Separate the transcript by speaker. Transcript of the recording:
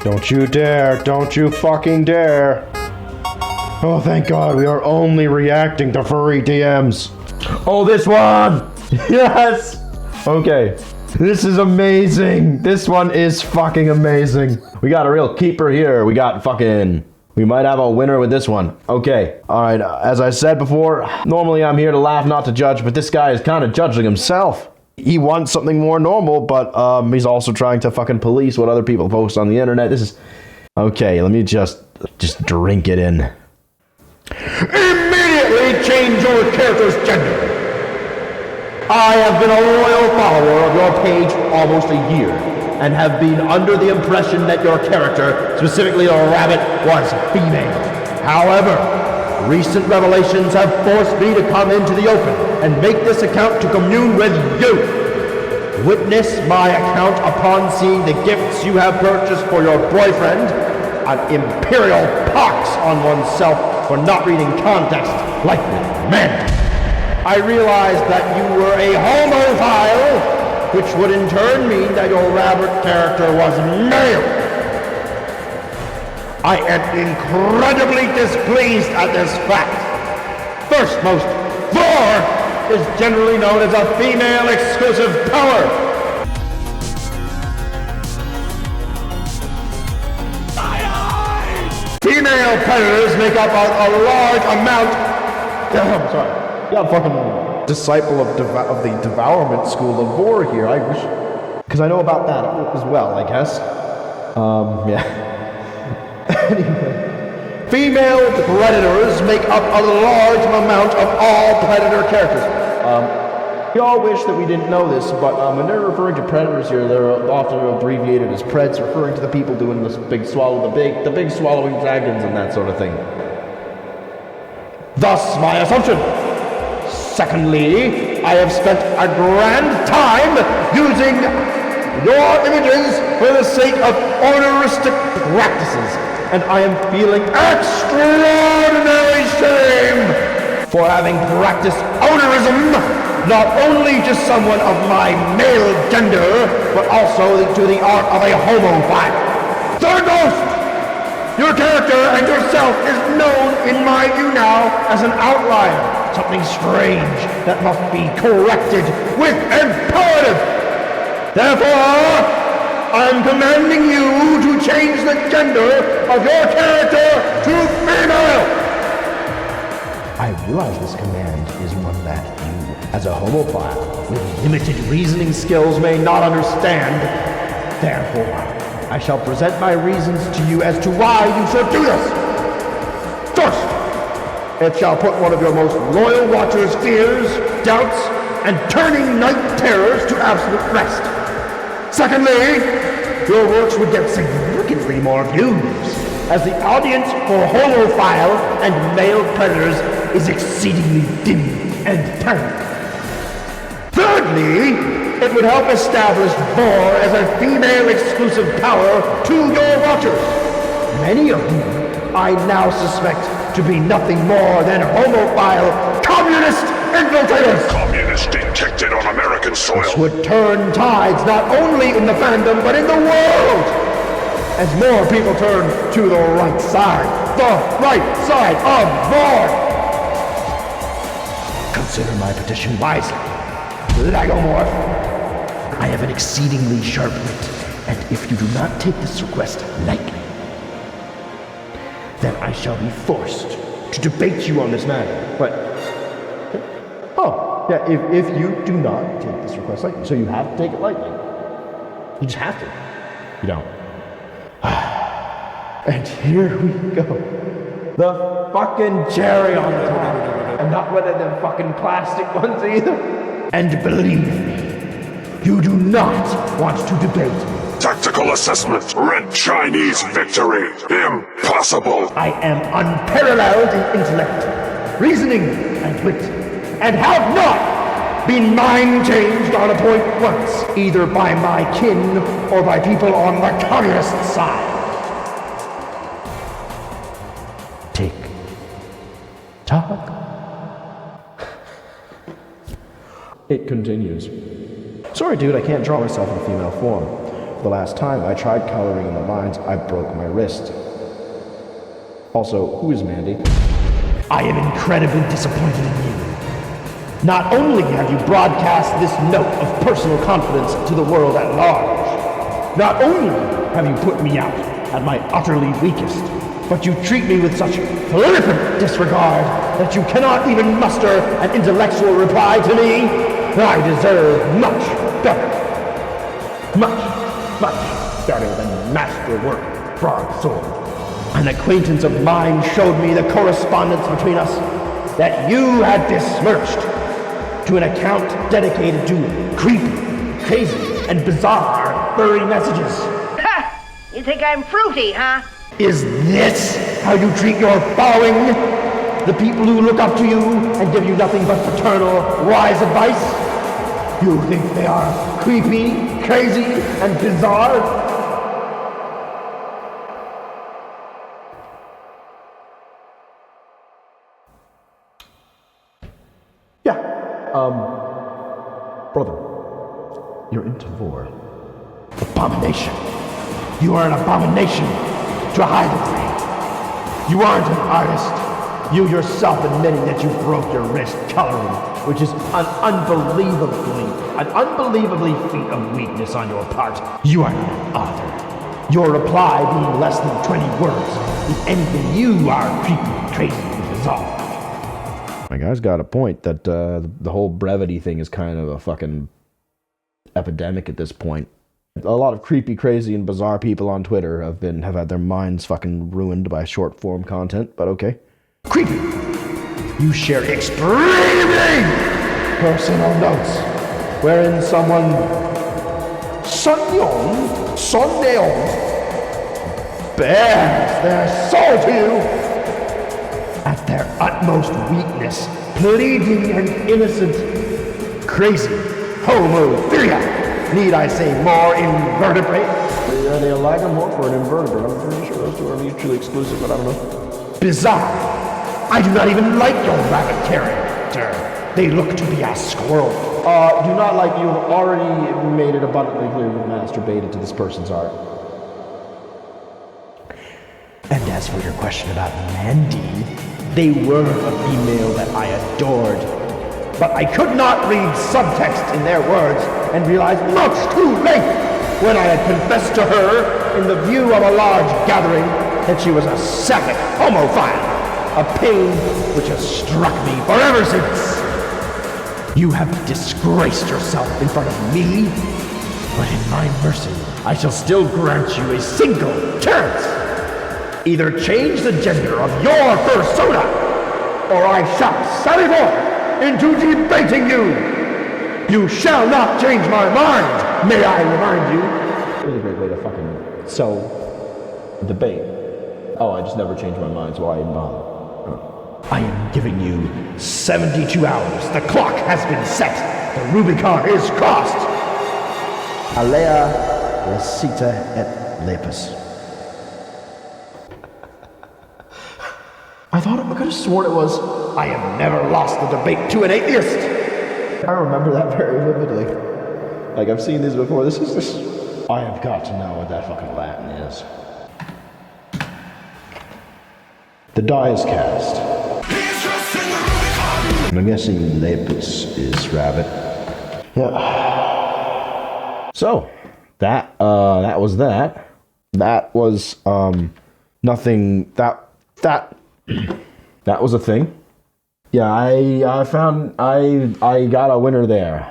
Speaker 1: Don't you dare. Don't you fucking dare. Oh, thank God, we are only reacting to furry DMs. Oh, this one! Yes! Okay. This is amazing. This one is fucking amazing. We got a real keeper here. We might have a winner with this one. Okay. All right. As I said before, normally I'm here to laugh, not to judge, but this guy is kind of judging himself. He wants something more normal, but he's also trying to fucking police what other people post on the internet. This is... Okay, let me just drink it in.
Speaker 2: Immediately change your character's gender. I have been a loyal follower of your page almost a year, and have been under the impression that your character, specifically the rabbit, was female. However, recent revelations have forced me to come into the open and make this account to commune with you. Witness my account upon seeing the gifts you have purchased for your boyfriend, an imperial pox on oneself for not reading context like men. I realized that you were a homophile, which would in turn mean that your rabbit character was male. I am incredibly displeased at this fact. Firstmost, Thor is generally known as a female exclusive power. Female predators make up a large amount. I'm sorry. Yeah, I'm fucking disciple of the devourment school of Vor here. I wish, because I know about that as well, I guess. Yeah. Anyway, female predators make up a large amount of all predator characters. We all wish that we didn't know this, but when they're referring to predators here, they're often abbreviated as Preds, referring to the people doing this big swallow, the big swallowing dragons and that sort of thing. Thus, my assumption. Secondly, I have spent a grand time using your images for the sake of owneristic practices, and I am feeling extraordinary shame for having practiced ownerism, not only to someone of my male gender, but also to the art of a homophile. Third most! Your character and yourself is known in my view now as an outlier, something strange that must be corrected with imperative. Therefore, I'm commanding you to change the gender of your character to female. I realize this command is one that you, as a homophile with limited reasoning skills, may not understand. Therefore, I shall present my reasons to you as to why you should do this. First, it shall put one of your most loyal watchers' fears, doubts, and turning night terrors to absolute rest. Secondly, your works would get significantly more views, as the audience for homophile and male predators is exceedingly dim and tiny. Thirdly, it would help establish Vor as a female exclusive power to your watchers, many of whom I now suspect to be nothing more than homophile communist infiltrators.
Speaker 3: Communist detected on American soil.
Speaker 2: This would turn tides not only in the fandom but in the world, as more people turn to the right side of Vor. Consider my petition wisely. Lagomorph, I have an exceedingly sharp wit, and if you do not take this request lightly, then I shall be forced to debate you on this matter. But, oh, yeah, if you do not take this request lightly, so you have to take it lightly. You just have to. You don't. And here we go. The fucking cherry on the top. And not one of them fucking plastic ones either. And believe me, you do not want to debate me.
Speaker 3: Tactical assessment. Red Chinese victory. Impossible.
Speaker 2: I am unparalleled in intellect, reasoning, and wit, and have not been mind-changed on a point once, either by my kin or by people on the communist side. Tick. Tock. It continues. Sorry, dude, I can't draw myself in female form.
Speaker 1: The last time I tried coloring in the lines, I broke my wrist. Also, who is Mandy?
Speaker 2: I am incredibly disappointed in you. Not only have you broadcast this note of personal confidence to the world at large, not only have you put me out at my utterly weakest, but you treat me with such flippant disregard that you cannot even muster an intellectual reply to me. I deserve much better. Much better than masterwork, broadsword. An acquaintance of mine showed me the correspondence between us that you had besmirched to an account dedicated to creepy, crazy, and bizarre furry messages.
Speaker 4: Ha! You think I'm fruity, huh?
Speaker 2: Is this how you treat your following? The people who look up to you and give you nothing but paternal, wise advice? You think they are creepy, crazy, and bizarre?
Speaker 1: Brother, you're into lore.
Speaker 2: Abomination. You are an abomination to hide it. You aren't an artist. You yourself admitting that you broke your wrist coloring, which is an unbelievably feat of weakness on your part. You are not an author. Your reply being less than 20 words. If anything, you are creepy, crazy, and bizarre.
Speaker 1: My guy's got a point that the whole brevity thing is kind of a fucking epidemic at this point. A lot of creepy, crazy, and bizarre people on Twitter have had their minds fucking ruined by short form content, but okay.
Speaker 2: Creepy! You share extremely personal notes, wherein someone bears their soul to you at their utmost weakness, pleading an innocent, crazy homophilia. Need I say more invertebrate?
Speaker 1: Are they alike or more for an invertebrate? I'm pretty sure those two are mutually exclusive, but I don't know.
Speaker 2: Bizarre. I do not even like your rabbit character. They look to be a squirrel.
Speaker 1: Do not like you have already made it abundantly clear you've masturbated to this person's art.
Speaker 2: And as for your question about Mandy, they were a female that I adored. But I could not read subtext in their words and realize much too late when I had confessed to her in the view of a large gathering that she was a sapphic homophile, a pain which has struck me forever since. You have disgraced yourself in front of me, but in my mercy, I shall still grant you a single chance. Either change the gender of your persona, or I shall sally forth into debating you. You shall not change my mind, may I remind you.
Speaker 1: Really great way to fucking sell debate. Oh, I just never change my mind, so why even bother? Oh.
Speaker 2: I am giving you 72 hours. The clock has been set. The Rubicon is crossed. Alea lascita et lepus. I could have sworn it was, I have never lost the debate to an atheist.
Speaker 1: I remember that very vividly. Like, I've seen these before. This is just...
Speaker 2: I have got to know what that fucking Latin is.
Speaker 1: The die is cast. And I'm guessing lepus is rabbit. Yeah. So, that was that. That was, nothing... That was a thing. Yeah, I got a winner there.